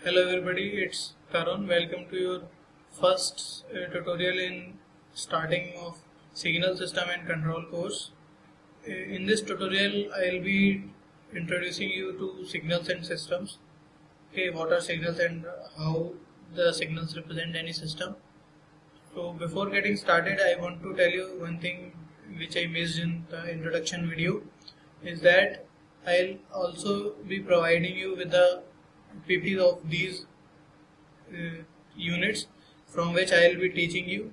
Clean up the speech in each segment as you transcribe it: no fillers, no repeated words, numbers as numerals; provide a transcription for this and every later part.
Hello everybody, it's Tarun. Welcome to your first tutorial in starting of signal system and control course. In this tutorial, I'll be introducing you to signals and systems. Okay, what are signals and how the signals represent any system. So before getting started, I want to tell you one thing which I missed in the introduction video is that I'll also be providing you with the PPTs of these units from which I will be teaching you.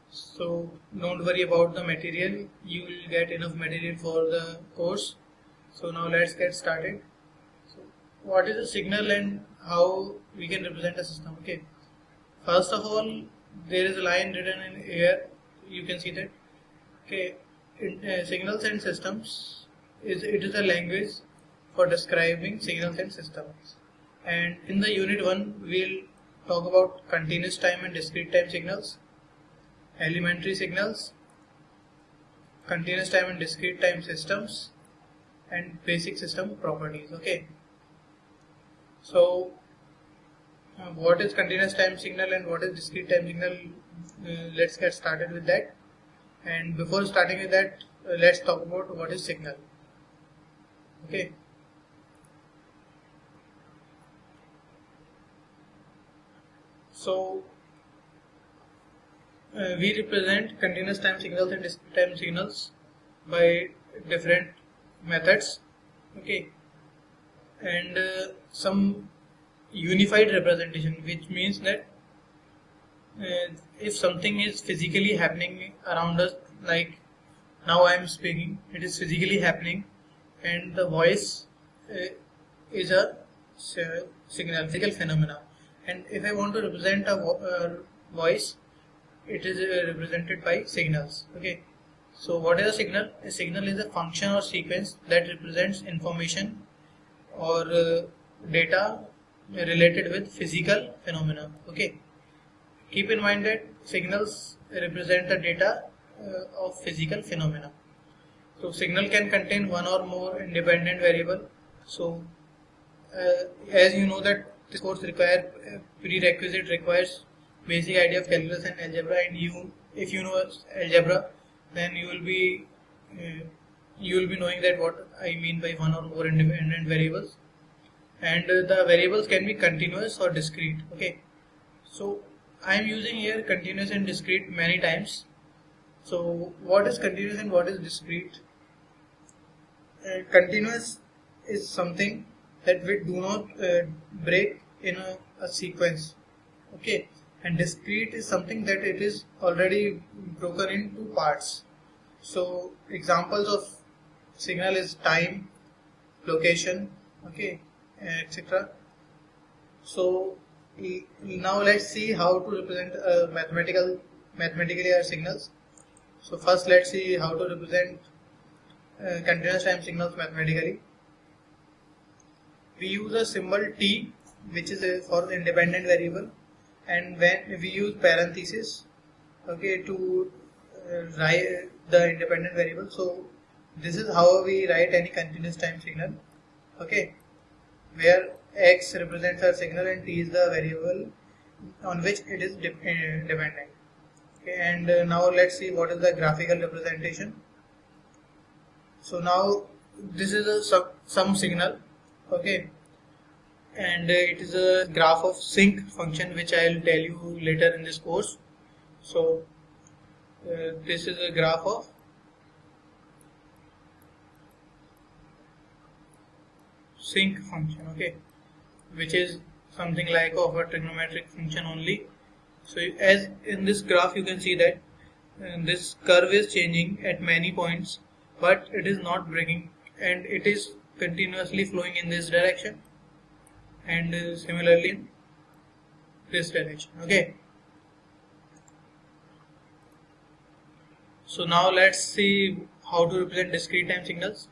So don't worry about the material, you will get enough material for the course. So now let's get started. So what is a signal and how we can represent a system? Okay, first of all, there is a line written in here, you can see that. Okay, signals and systems it is a language for describing signals and systems. And in the unit 1 we'll talk about continuous time and discrete time signals, elementary signals, continuous time and discrete time systems, and basic system properties. Okay, so what is continuous time signal and what is discrete time signal? Let's get started with that. And before starting with that, let's talk about what is signal. Okay, so we represent continuous time signals and discrete time signals by different methods. Okay, and some unified representation, which means that if something is physically happening around us, like now I am speaking, it is physically happening, and the voice is a signal, physical phenomena. And if I want to represent a voice, it is represented by signals. Okay, so what is a signal? A signal is a function or sequence that represents information or data related with physical phenomena. Okay, keep in mind that signals represent the data of physical phenomena. So signal can contain one or more independent variable. So as you know that this course prerequisite requires basic idea of calculus and algebra, and if you know algebra, then you will be knowing that what I mean by one or more independent variables. And the variables can be continuous or discrete. Okay, so I am using here continuous and discrete many times. So what is continuous and what is discrete? Continuous is something that we do not break in a sequence. Okay, and discrete is something that it is already broken into parts. So examples of signal is time, location, okay, etc. So now let's see how to represent mathematically our signals. So first let's see how to represent continuous time signals mathematically. We use a symbol T, which is for the independent variable, and when we use parenthesis, okay, to write the independent variable. So this is how we write any continuous time signal. Okay, where X represents our signal and T is the variable on which it is dependent. Okay, and now let's see what is the graphical representation. So now this is some signal. Okay, and it is a graph of sync function, which I will tell you later in this course. So this is a graph of sync function, okay, which is something like of a trigonometric function only. So as in this graph you can see that this curve is changing at many points, but it is not breaking, and it is continuously flowing in this direction and similarly in this direction. Okay, so now let's see how to represent discrete time signals.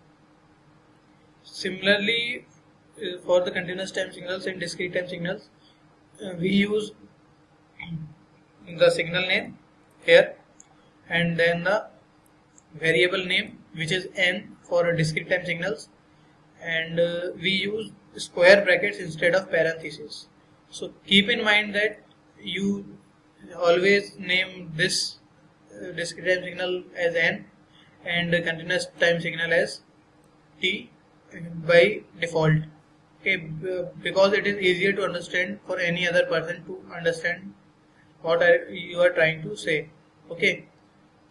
Similarly, for the continuous time signals and discrete time signals, we use the signal name here and then the variable name, which is n for discrete time signals, and we use square brackets instead of parentheses. So keep in mind that you always name this discrete time signal as n and continuous time signal as t by default. Okay, because it is easier to understand for any other person to understand what you are trying to say. Okay,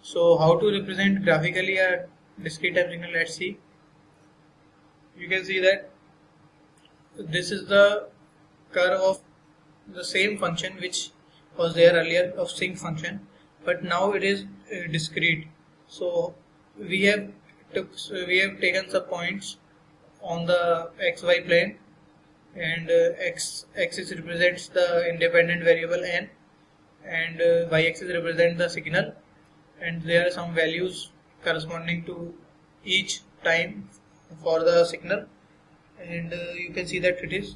so how to represent graphically a discrete time signal? Let's see. You can see that this is the curve of the same function which was there earlier of sync function, but now it is discrete. So we have taken some points on the xy plane, and x axis represents the independent variable n, and y axis represents the signal, and there are some values corresponding to each time for the signal, and you can see that it is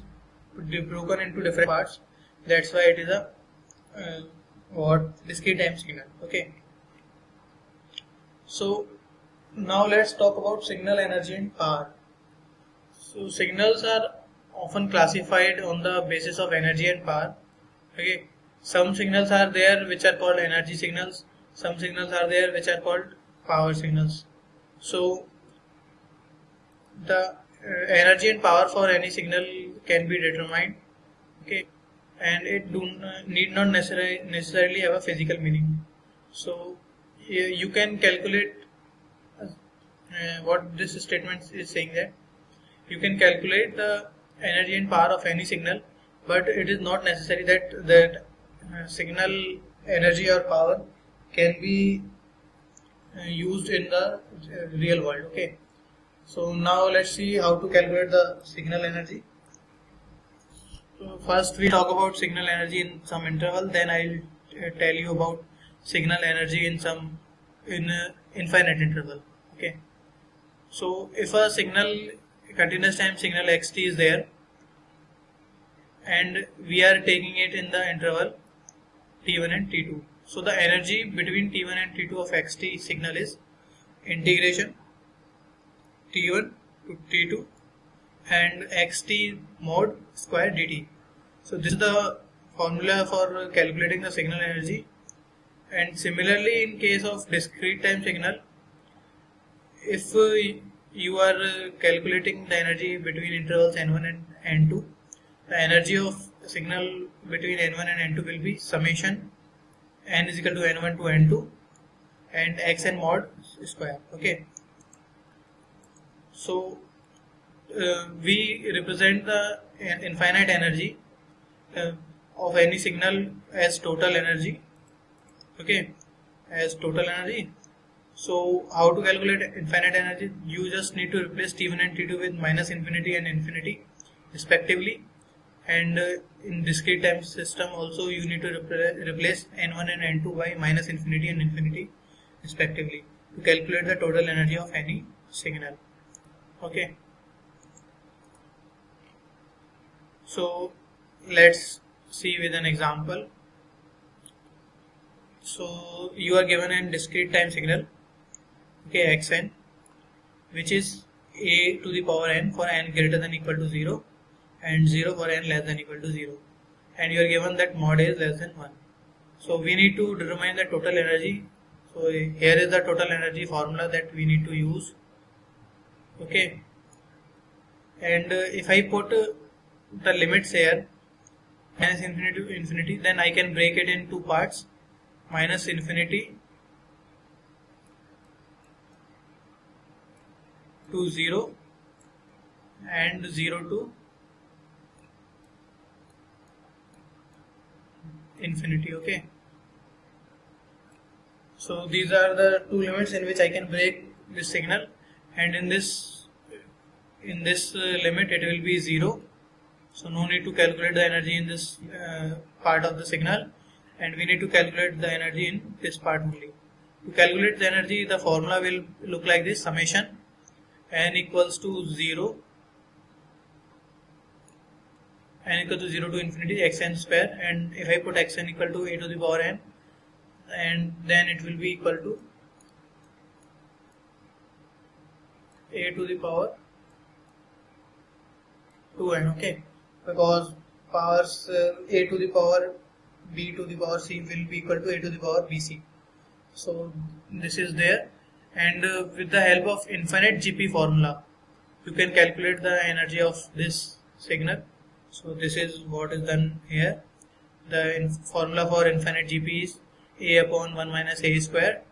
broken into different parts. That's why it is a discrete time signal. Okay, so now let's talk about signal energy and power. So signals are often classified on the basis of energy and power. Okay, some signals are there which are called energy signals, some signals are there which are called power signals. So the energy and power for any signal can be determined. Okay, and it need not necessarily have a physical meaning. So you can calculate what this statement is saying, that you can calculate the energy and power of any signal, but it is not necessary that signal energy or power can be used in the real world. Okay, so now let's see how to calculate the signal energy. So first we talk about signal energy in some interval, then I'll tell you about signal energy in infinite interval. Okay, so if a continuous time signal xt is there and we are taking it in the interval t1 and t2, so the energy between t1 and t2 of xt signal is integration t1 to t2 and xt mod square dt. So this is the formula for calculating the signal energy. And similarly, in case of discrete time signal, if you are calculating the energy between intervals n1 and n2, the energy of signal between n1 and n2 will be summation n is equal to n1 to n2 and xn mod square. Okay, so we represent the infinite energy of any signal as total energy. Okay, as total energy. So how to calculate infinite energy? You just need to replace t1 and t2 with minus infinity and infinity respectively, and in discrete time system also you need to replace n1 and n2 by minus infinity and infinity respectively to calculate the total energy of any signal. Okay, so let's see with an example. So you are given a discrete time signal, okay, xn, which is a to the power n for n greater than equal to 0 and 0 for n less than equal to 0, and you are given that mod a is less than 1. So we need to determine the total energy. So here is the total energy formula that we need to use. Okay, and if I put the limits here minus infinity to infinity, then I can break it in two parts, minus infinity to 0 and 0 to infinity. Okay, so these are the two limits in which I can break this signal, and in this limit it will be 0, so no need to calculate the energy in this part of the signal, and we need to calculate the energy in this part only. To calculate the energy, the formula will look like this: summation n equals to 0 to infinity xn square, and if I put xn equal to a to the power n, and then it will be equal to a to the power 2n. Okay, because powers a to the power b to the power c will be equal to a to the power bc. So this is there, and with the help of infinite GP formula you can calculate the energy of this signal. So this is what is done here. The formula for infinite GP is a upon 1 minus a square,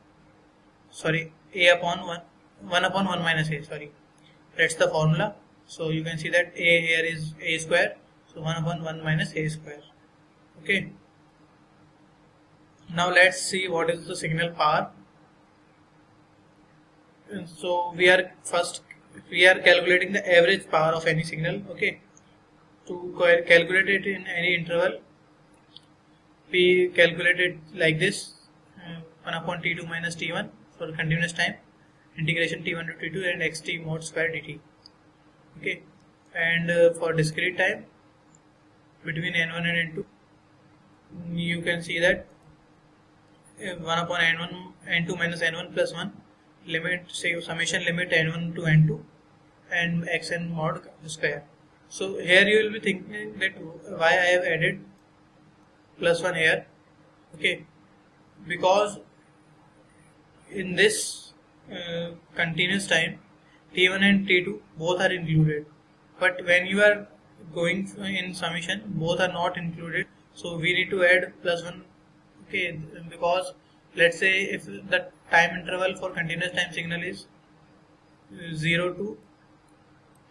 sorry, a upon 1 upon 1 minus a, sorry, that's the formula. So you can see that a here is a square, so 1 upon 1 minus a square. Okay, now let's see what is the signal power. And so we are calculating the average power of any signal. Okay, to calculate it in any interval, we calculate it like this: 1 upon t2 minus t1 for continuous time, integration t1 to t2 and xt mod square dt. Okay, and for discrete time between n1 and n2, you can see that 1 upon n2 minus n1 plus 1 limit, say summation limit n1 to n2 and xn mod square. So here you will be thinking that why I have added plus 1 here. Okay, because in this continuous time t1 and t2 both are included, but when you are going in summation both are not included, so we need to add plus 1. Okay, because let's say if the time interval for continuous time signal is 0 to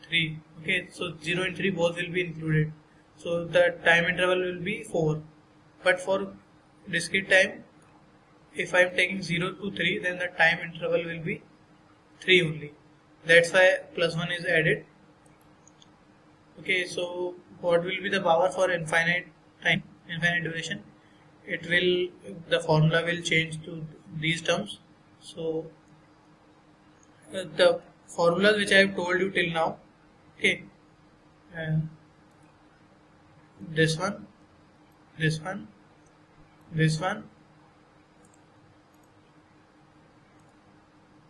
3, okay, so 0 and 3 both will be included, so the time interval will be 4. But for discrete time, if I am taking 0 to 3, then the time interval will be 3 only. That's why plus 1 is added. Okay, so what will be the power for infinite time, infinite duration? It will, the formula will change to these terms. So the formulas which I have told you till now, okay, this one, this one, this one,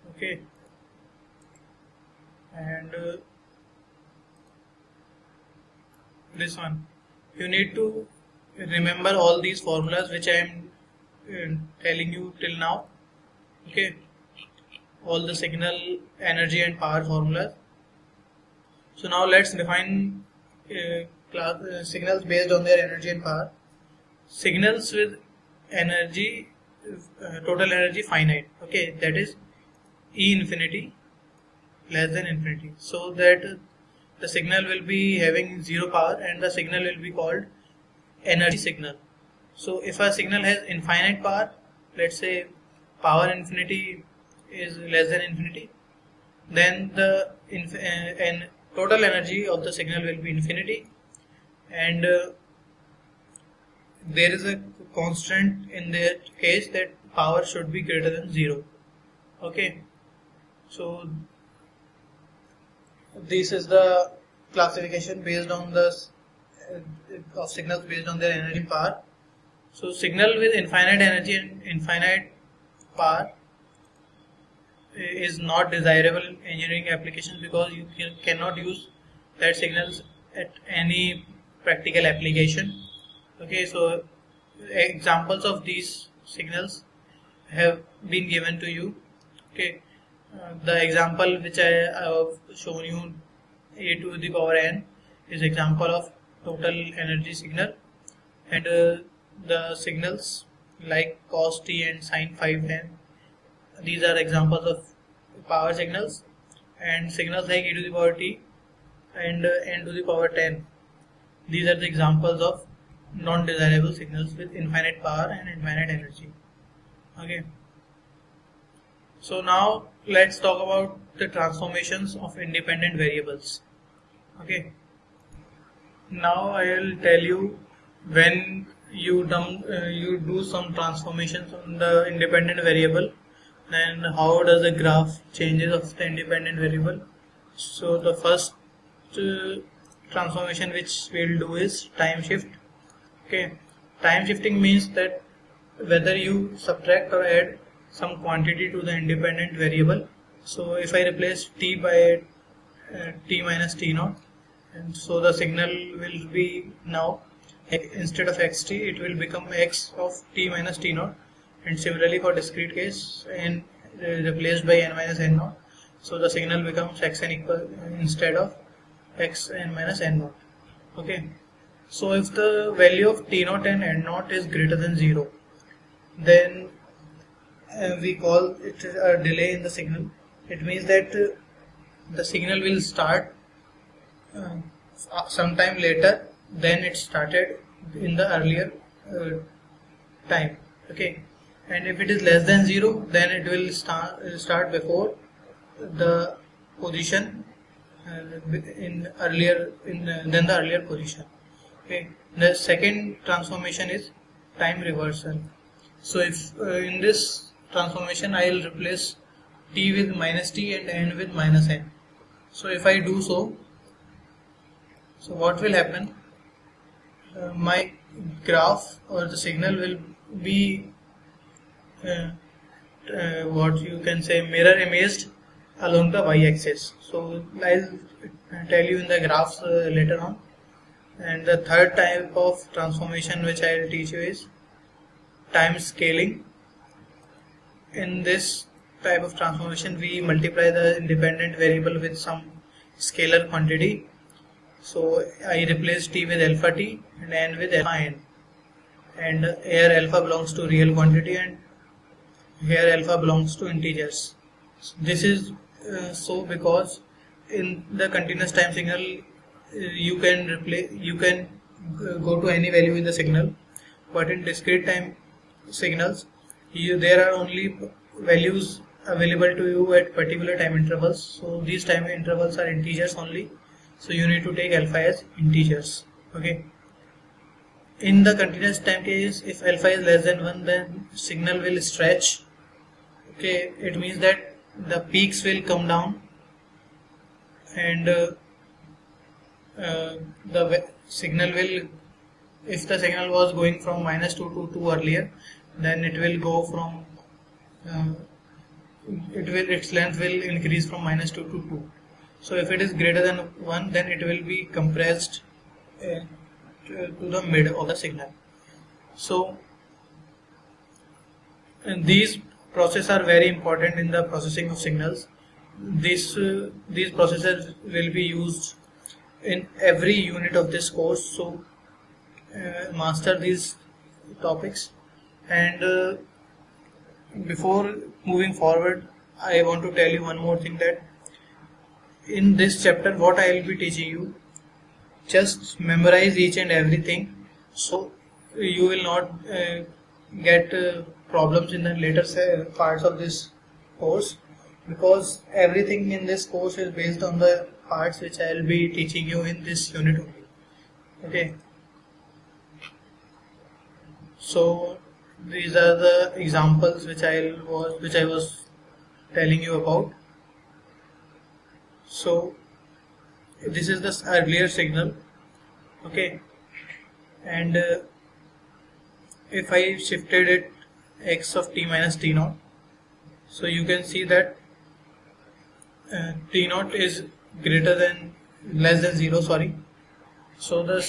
okay, and this one. You need to remember all these formulas which I am telling you till now. Okay, all the signal energy and power formulas. So now let's define signals based on their energy and power. Signals with energy, total energy finite. Okay, that is E infinity less than infinity. So that the signal will be having zero power and the signal will be called energy signal. So if a signal has infinite power, let's say power infinity is less than infinity, then the total energy of the signal will be infinity, and there is a constant in that case that power should be greater than 0. Okay, so this is the classification based on the of signals based on their energy and power. So signal with infinite energy and infinite power is not desirable in engineering applications because you cannot use that signals at any practical application. Okay, so examples of these signals have been given to you. Okay, the example which I have shown you, a to the power n, is example of total energy signal, and the signals like cos t and sin 5n, these are examples of power signals, and signals like e to the power t and n to the power 10, these are the examples of non-desirable signals with infinite power and infinite energy. Okay, so now let's talk about the transformations of independent variables. Okay, now I will tell you when you do some transformations on the independent variable, then how does the graph changes of the independent variable. So the first transformation which we will do is time shift. Okay, time shifting means that whether you subtract or add some quantity to the independent variable. So if I replace t by t minus t naught, and so the signal will be now instead of xt it will become x of t minus t naught, and similarly for discrete case n replaced by n minus n naught, so the signal becomes xn equal instead of xn minus n naught. Okay, so if the value of t naught and n naught is greater than 0, then we call it a delay in the signal. It means that the signal will start sometime later than it started in the earlier time. Okay, and if it is less than 0, then it will start before the position than the earlier position. Okay, the second transformation is time reversal. So if in this transformation I will replace t with minus t and n with minus n. So if I do so, what will happen? My graph or the signal will be what you can say mirror imaged along the y-axis. So I'll tell you in the graphs later on. And the third type of transformation which I will teach you is time scaling. In this type of transformation we multiply the independent variable with some scalar quantity. So I replace t with alpha t and n with alpha n, and here alpha belongs to real quantity and here alpha belongs to integers. This is so because in the continuous time signal you can go to any value in the signal, but in discrete time signals there are only values available to you at particular time intervals. So these time intervals are integers only, so you need to take alpha as integers. Okay, in the continuous time case, if alpha is less than 1, then signal will stretch. Okay, it means that the peaks will come down and the signal will, if the signal was going from minus 2 to 2 earlier, then it will go from its length will increase from minus 2 to 2. So if it is greater than 1, then it will be compressed to the mid of the signal. So these processes are very important in the processing of signals. These processes will be used in every unit of this course, so master these topics. And before moving forward, I want to tell you one more thing, that in this chapter what I will be teaching you, just memorize each and everything, so you will not get problems in the later parts of this course, because everything in this course is based on the parts which I will be teaching you in this unit only. Okay, so these are the examples which I was telling you about. So this is the earlier signal. Okay, and if I shifted it x of t minus t naught, so you can see that t naught is less than 0, sorry. So the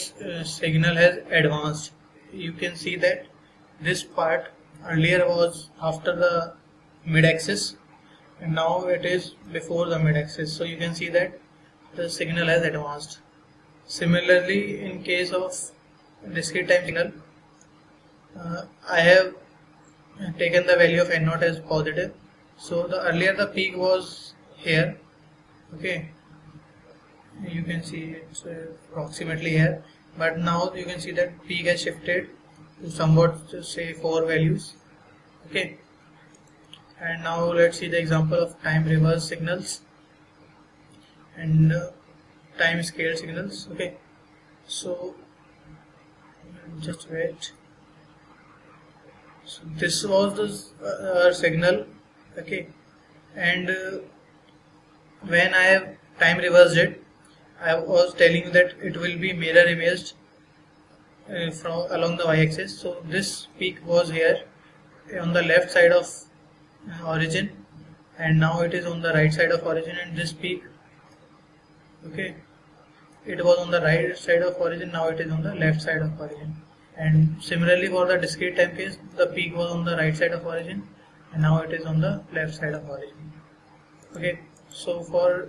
signal has advanced. You can see that this part earlier was after the mid axis and now it is before the mid axis. So you can see that the signal has advanced. Similarly, in case of discrete time signal, I have taken the value of n naught as positive. So the earlier the peak was here. Okay, you can see it's approximately here, but now you can see that peak has shifted to somewhat, say, 4 values. Okay, and now let's see the example of time reverse signals and time scale signals. Okay, so just wait. So this was the signal. Okay, and when I have time reversed it, I was telling you that it will be mirror imaged from along the y-axis. So this peak was here on the left side of origin, and now it is on the right side of origin, and this peak, okay, it was on the right side of origin, now it is on the left side of origin. And similarly for the discrete time case, the peak was on the right side of origin and now it is on the left side of origin. Okay, so for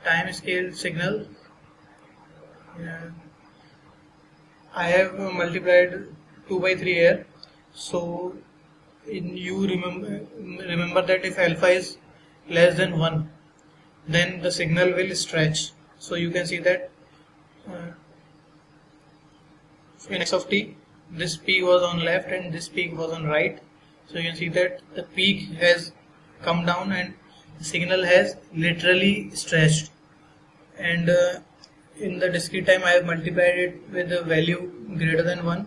time scale signal, I have multiplied 2 by 3 here. So you remember that if alpha is less than 1, then the signal will stretch. So you can see that in x of t, this peak was on left and this peak was on right. So you can see that the peak has come down and the signal has literally stretched. And in the discrete time, I have multiplied it with a value greater than 1.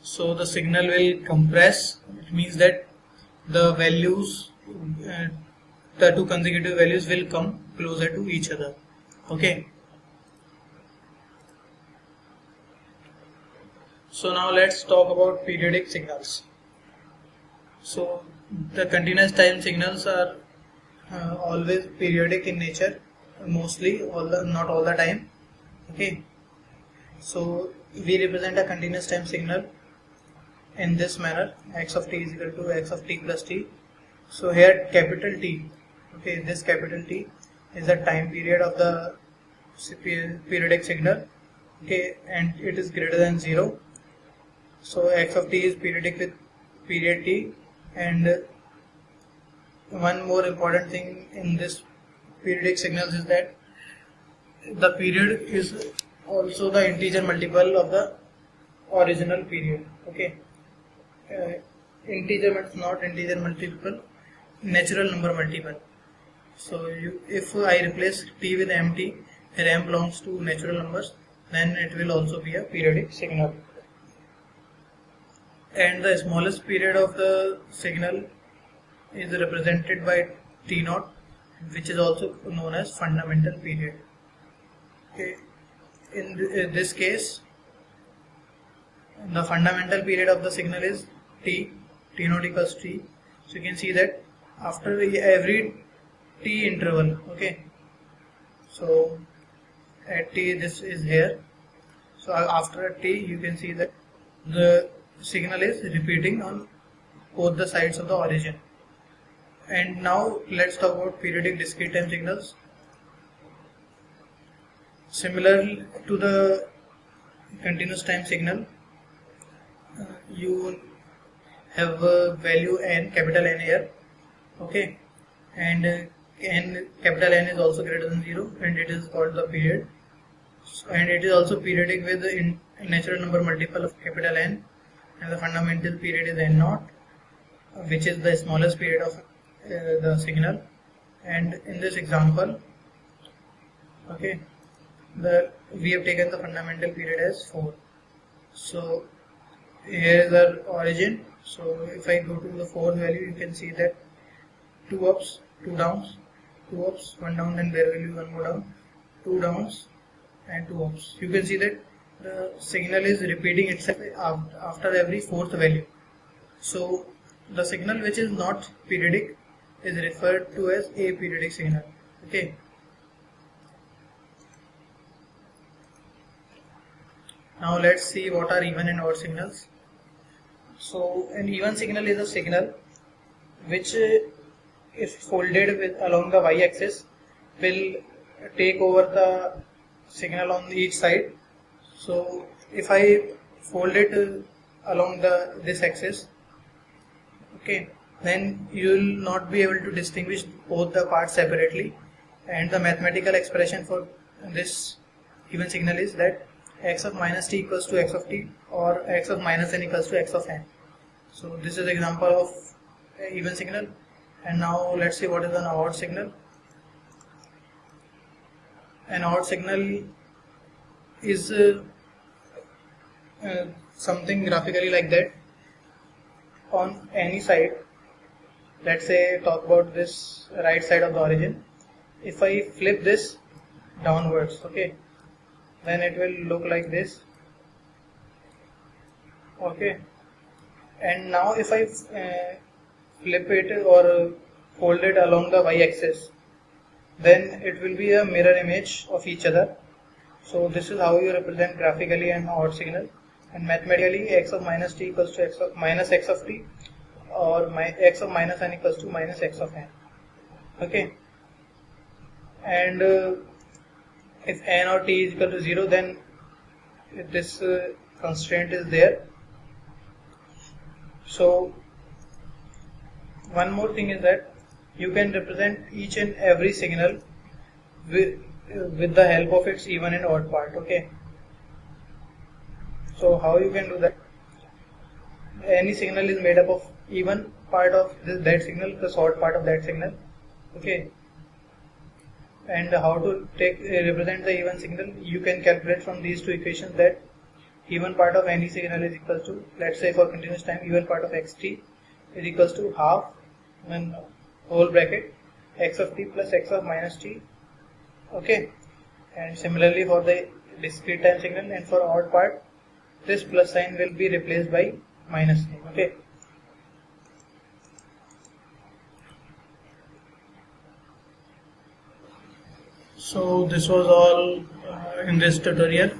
So the signal will compress. It means that the values, the two consecutive values will come closer to each other. Okay. So now let's talk about periodic signals. So the continuous time signals are always periodic in nature, mostly, not all the time. Okay. So we represent a continuous time signal in this manner: x of t is equal to x of t plus t. So here capital T, okay, this capital T is the time period of the periodic signal, okay, and it is greater than 0. So x of t is periodic with period t. And one more important thing in this periodic signals is that the period is also the integer multiple of the original period. Okay, integer means not integer multiple, natural number multiple. So if I replace t with mt, where m belongs to natural numbers, then it will also be a periodic signal. And the smallest period of the signal is represented by t0, which is also known as fundamental period. Okay. In this case, the fundamental period of the signal is t0 equals t. So you can see that after every t interval, okay, so at t, this is here, so after a t you can see that the signal is repeating on both the sides of the origin. And now let's talk about periodic discrete time signals. Similar to the continuous time signal, you have a value n, capital N here, okay, and n, capital N is also greater than 0, and it is called the period. And it is also periodic with the natural number multiple of capital N, and the fundamental period is n0, which is the smallest period of the signal. And in this example, okay, we have taken the fundamental period as 4. So here is our origin. So if I go to the 4th value, you can see that 2 ups, 2 downs, 2 ups, 1 down, and there will be 1 more down, 2 downs and 2 ups. You can see that the signal is repeating itself after every 4th value. So the signal which is not periodic is referred to as aperiodic signal. Okay. Now let's see what are even and odd signals. So an even signal is a signal which, if folded along the y-axis, will take over the signal on each side. So if I fold it along this axis, okay, then you will not be able to distinguish both the parts separately. And the mathematical expression for this even signal is that x of minus t equals to x of t, or x of minus n equals to x of n. So this is an example of even signal. And now let's see what is an odd signal. An odd signal is something graphically like that. On any side, let's say talk about this right side of the origin, if I flip this downwards, okay, then it will look like this, okay. And now if I flip it or fold it along the y-axis, then it will be a mirror image of each other. So this is how you represent graphically an odd signal, and mathematically x of minus t equals to x of minus x of t, or x of minus n equals to minus x of n. Okay, and if n or t is equal to 0, then this constraint is there. So one more thing is that you can represent each and every signal with the help of its even and odd part. Okay, so how you can do that? Any signal is made up of even part of that signal plus odd part of that signal. Okay, and how to represent the even signal? You can calculate from these two equations that even part of any signal is equal to, let's say for continuous time, even part of xt is equals to half and whole bracket x of t plus x of minus t. Okay, and similarly for the discrete time signal, and for odd part, this plus sign will be replaced by minus sign. Okay, so this was all in this tutorial.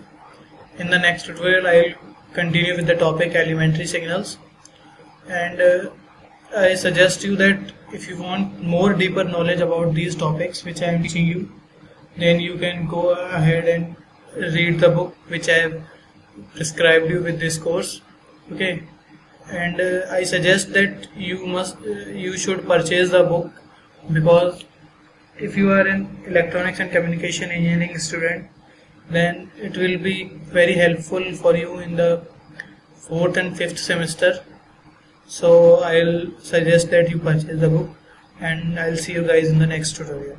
In the next tutorial, I will continue with the topic elementary signals, and I suggest you that if you want more deeper knowledge about these topics which I am teaching you, then you can go ahead and read the book which I have prescribed you with this course. Okay, and I suggest that you should purchase the book, because if you are an electronics and communication engineering student, then it will be very helpful for you in the 4th and 5th semester. So I'll suggest that you purchase the book, and I'll see you guys in the next tutorial.